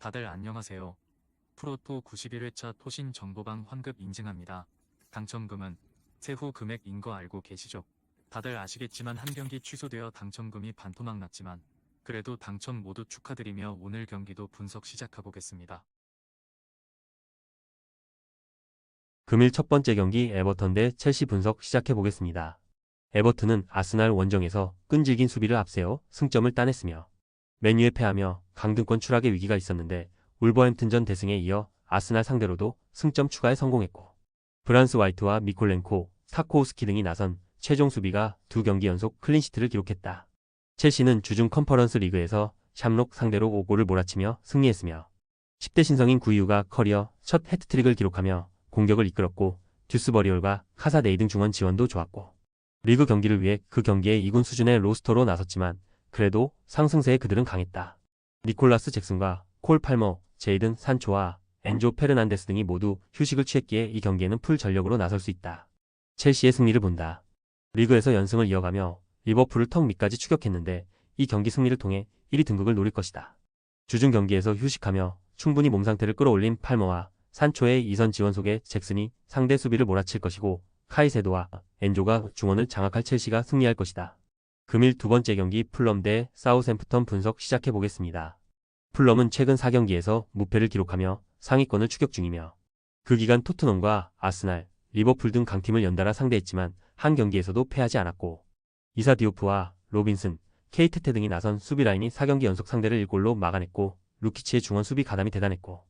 다들 안녕하세요. 프로토 91회차 토신 정보방 환급 인증합니다. 당첨금은 세후 금액인 거 알고 계시죠? 다들 아시겠지만 한 경기 취소되어 당첨금이 반토막 났지만 그래도 당첨 모두 축하드리며 오늘 경기도 분석 시작해보겠습니다. 금일 첫 번째 경기 에버턴 대 첼시 분석 시작해보겠습니다. 에버튼은 아스날 원정에서 끈질긴 수비를 앞세워 승점을 따냈으며 맨유에 패하며 강등권 추락의 위기가 있었는데 울버햄튼전 대승에 이어 아스날 상대로도 승점 추가에 성공했고 브란스 화이트와 미콜렌코, 타코우스키 등이 나선 최종 수비가 두 경기 연속 클린시트를 기록했다. 첼시는 주중 컨퍼런스 리그에서 샴록 상대로 5골을 몰아치며 승리했으며 10대 신성인 구이유가 커리어 첫 해트트릭을 기록하며 공격을 이끌었고 듀스버리올과 카사데이 등 중원 지원도 좋았고 리그 경기를 위해 그 경기에 2군 수준의 로스터로 나섰지만 그래도 상승세에 그들은 강했다. 니콜라스 잭슨과 콜 팔머, 제이든 산초와 엔조 페르난데스 등이 모두 휴식을 취했기에 이 경기에는 풀 전력으로 나설 수 있다. 첼시의 승리를 본다. 리그에서 연승을 이어가며 리버풀을 턱 밑까지 추격했는데 이 경기 승리를 통해 1위 등극을 노릴 것이다. 주중 경기에서 휴식하며 충분히 몸 상태를 끌어올린 팔머와 산초의 이선 지원 속에 잭슨이 상대 수비를 몰아칠 것이고 카이세도와 엔조가 중원을 장악할 첼시가 승리할 것이다. 금일 두 번째 경기 풀럼 대 사우샘프턴 분석 시작해보겠습니다. 풀럼은 최근 4경기에서 무패를 기록하며 상위권을 추격 중이며 그 기간 토트넘과 아스날, 리버풀 등 강팀을 연달아 상대했지만 한 경기에서도 패하지 않았고 이사 디오프와 로빈슨, 케이테테 등이 나선 수비 라인이 4경기 연속 상대를 1골로 막아냈고 루키치의 중원 수비 가담이 대단했고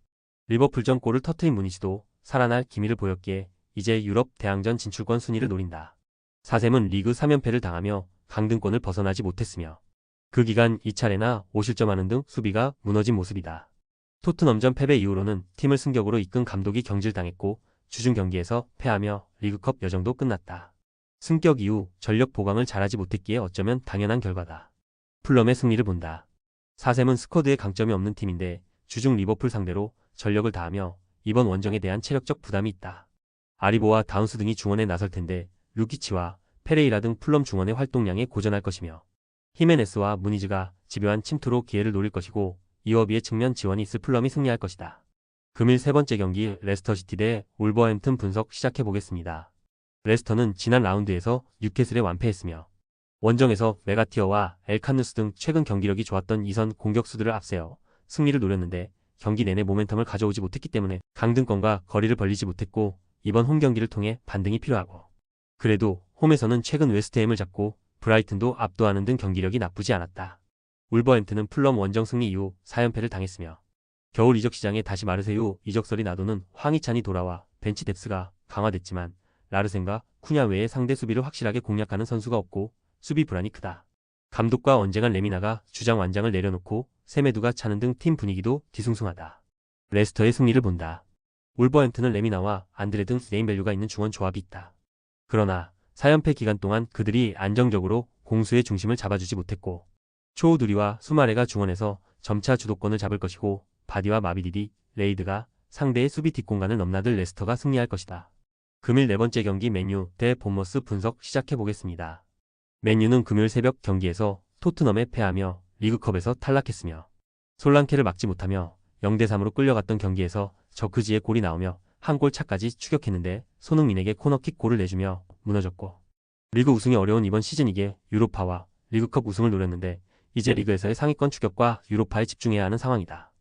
리버풀전 골을 터트린 무니치도 살아날 기미를 보였기에 이제 유럽 대항전 진출권 순위를 노린다. 사셈은 리그 3연패를 당하며 강등권을 벗어나지 못했으며 그 기간 2차례나 5실점하는 등 수비가 무너진 모습이다. 토트넘전 패배 이후로는 팀을 승격으로 이끈 감독이 경질당했고 주중 경기에서 패하며 리그컵 여정도 끝났다. 승격 이후 전력 보강을 잘하지 못했기에 어쩌면 당연한 결과다. 풀럼의 승리를 본다. 사셈은 스쿼드에 강점이 없는 팀인데 주중 리버풀 상대로 전력을 다하며 이번 원정에 대한 체력적 부담이 있다. 아리보와 다운스 등이 중원에 나설 텐데 루키치와 페레이라 등 풀럼 중원의 활동량에 고전할 것이며 히메네스와 무니즈가 집요한 침투로 기회를 노릴 것이고 이워비의 측면 지원이 있을 풀럼이 승리할 것이다. 금일 세 번째 경기 레스터시티 대 울버햄튼 분석 시작해보겠습니다. 레스터는 지난 라운드에서 뉴캐슬에 완패했으며 원정에서 메가티어와 엘카누스 등 최근 경기력이 좋았던 이선 공격수들을 앞세워 승리를 노렸는데 경기 내내 모멘텀을 가져오지 못했기 때문에 강등권과 거리를 벌리지 못했고 이번 홈 경기를 통해 반등이 필요하고 그래도 홈에서는 최근 웨스트햄을 잡고 브라이튼도 압도하는 등 경기력이 나쁘지 않았다. 울버햄튼은 풀럼 원정 승리 이후 4연패를 당했으며 겨울 이적 시장에 다시 마르세유 이적설이 나도는 황희찬이 돌아와 벤치 뎁스가 강화됐지만 라르센과 쿠냐 외에 상대 수비를 확실하게 공략하는 선수가 없고 수비 불안이 크다. 감독과 언쟁한 레미나가 주장 완장을 내려놓고 세메두가 차는 등 팀 분위기도 뒤숭숭하다. 레스터의 승리를 본다. 울버햄튼은 레미나와 안드레 등 네임밸류가 있는 중원 조합이 있다. 그러나 4연패 기간 동안 그들이 안정적으로 공수의 중심을 잡아주지 못했고 초우두리와 수마레가 중원에서 점차 주도권을 잡을 것이고 바디와 마비디디, 레이드가 상대의 수비 뒷공간을 넘나들 레스터가 승리할 것이다. 금일 네 번째 경기 맨유 대 본머스 분석 시작해보겠습니다. 맨유는 금요일 새벽 경기에서 토트넘에 패하며 리그컵에서 탈락했으며 솔랑케를 막지 못하며 0대3으로 끌려갔던 경기에서 저크지의 골이 나오며 한 골 차까지 추격했는데 손흥민에게 코너킥 골을 내주며 무너졌고 리그 우승이 어려운 이번 시즌이기에 유로파와 리그컵 우승을 노렸는데 이제 리그에서의 상위권 추격과 유로파에 집중해야 하는 상황이다.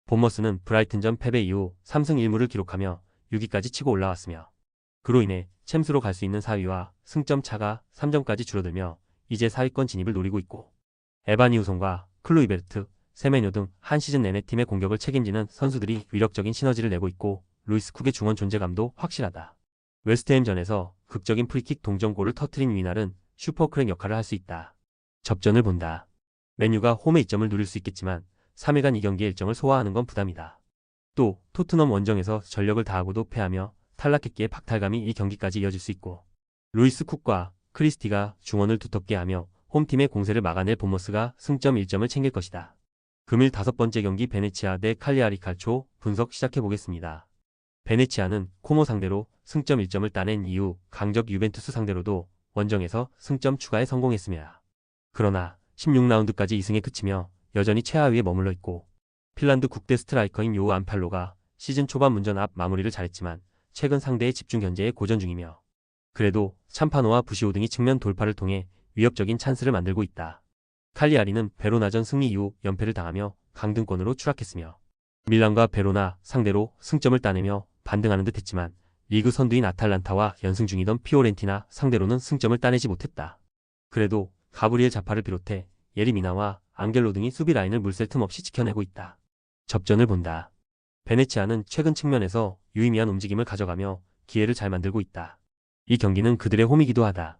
본머스는 브라이튼전 패배 이후 3승 1무를 기록하며 6위까지 치고 올라왔으며 그로 인해 챔스로 갈 수 있는 4위와 승점 차가 3점까지 줄어들며 이제 4위권 진입을 노리고 있고 에바니 우송과 클루이베르트, 세메뇨 등 한 시즌 내내 팀의 공격을 책임지는 선수들이 위력적인 시너지를 내고 있고 루이스 쿡의 중원 존재감도 확실하다. 웨스트햄전에서 극적인 프리킥 동점골을 터트린 위날은 슈퍼크랙 역할을 할 수 있다. 접전을 본다. 맨유가 홈의 이점을 누릴 수 있겠지만 3일간 이 경기의 일정을 소화하는 건 부담이다. 또 토트넘 원정에서 전력을 다하고도 패하며 탈락했기에 박탈감이 이 경기까지 이어질 수 있고 루이스 쿡과 크리스티가 중원을 두텁게 하며 홈팀의 공세를 막아낼 본머스가 승점 1점을 챙길 것이다. 금일 다섯 번째 경기 베네치아 대 칼리아리 칼초 분석 시작해보겠습니다. 베네치아는 코모 상대로 승점 1점을 따낸 이후 강적 유벤투스 상대로도 원정에서 승점 추가에 성공했으며 그러나 16라운드까지 2승에 그치며 여전히 최하위에 머물러 있고 핀란드 국대 스트라이커인 요우 안팔로가 시즌 초반 문전 앞 마무리를 잘했지만 최근 상대의 집중 견제에 고전 중이며 그래도 참파노와 부시오 등이 측면 돌파를 통해 위협적인 찬스를 만들고 있다. 칼리아리는 베로나전 승리 이후 연패를 당하며 강등권으로 추락했으며 밀란과 베로나 상대로 승점을 따내며 반등하는 듯 했지만 리그 선두인 아탈란타와 연승 중이던 피오렌티나 상대로는 승점을 따내지 못했다. 그래도 가브리엘 자파를 비롯해 예리미나와 앙겔로 등이 수비 라인을 물샐 틈 없이 지켜내고 있다. 접전을 본다. 베네치아는 최근 측면에서 유의미한 움직임을 가져가며 기회를 잘 만들고 있다. 이 경기는 그들의 홈이기도 하다.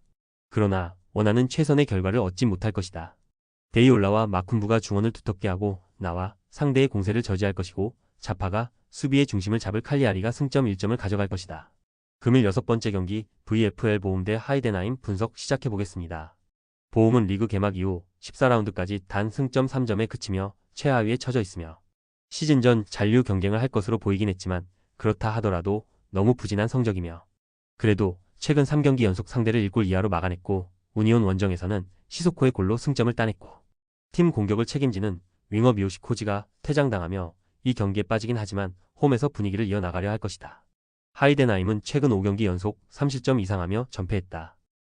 그러나 원하는 최선의 결과를 얻지 못할 것이다. 데이올라와 마쿤부가 중원을 두텁게 하고 나와 상대의 공세를 저지할 것이고 자파가 수비의 중심을 잡을 칼리아리가 승점 1점을 가져갈 것이다. 금일 6번째 경기 VFL 보움 대 하이덴하임 분석 시작해보겠습니다. 보움은 리그 개막 이후 14라운드까지 단 승점 3점에 그치며 최하위에 처져 있으며 시즌 전 잔류 경쟁을 할 것으로 보이긴 했지만 그렇다 하더라도 너무 부진한 성적이며 그래도 최근 3경기 연속 상대를 1골 이하로 막아냈고 우니온 원정에서는 시소코의 골로 승점을 따냈고 팀 공격을 책임지는 윙어 미오시 코지가 퇴장당하며 이 경기에 빠지긴 하지만 홈에서 분위기를 이어나가려 할 것이다. 하이덴하임은 최근 5경기 연속 30점 이상하며 전패했다.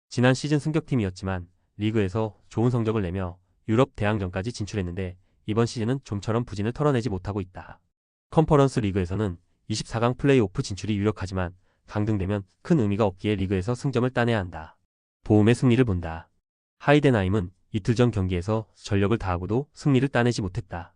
지난 시즌 승격팀이었지만 리그에서 좋은 성적을 내며 유럽 대항전까지 진출했는데 이번 시즌은 좀처럼 부진을 털어내지 못하고 있다. 컨퍼런스 리그에서는 24강 플레이오프 진출이 유력하지만 강등되면 큰 의미가 없기에 리그에서 승점을 따내야 한다. 보움의 승리를 본다. 하이덴하임은 이틀 전 경기에서 전력을 다하고도 승리를 따내지 못했다.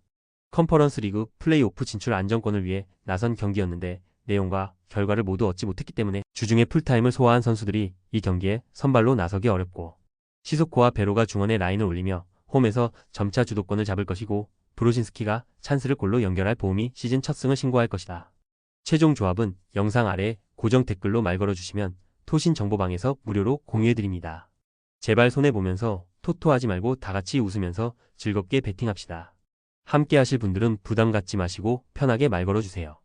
컨퍼런스 리그 플레이오프 진출 안정권을 위해 나선 경기였는데 내용과 결과를 모두 얻지 못했기 때문에 주중에 풀타임을 소화한 선수들이 이 경기에 선발로 나서기 어렵고 시소코와 베로가 중원에 라인을 올리며 홈에서 점차 주도권을 잡을 것이고 브로신스키가 찬스를 골로 연결할 보움이 시즌 첫 승을 신고할 것이다. 최종 조합은 영상 아래 고정 댓글로 말 걸어주시면 토신 정보방에서 무료로 공유해드립니다. 제발 손해보면서 토토하지 말고 다같이 웃으면서 즐겁게 베팅합시다. 함께 하실 분들은 부담 갖지 마시고 편하게 말 걸어주세요.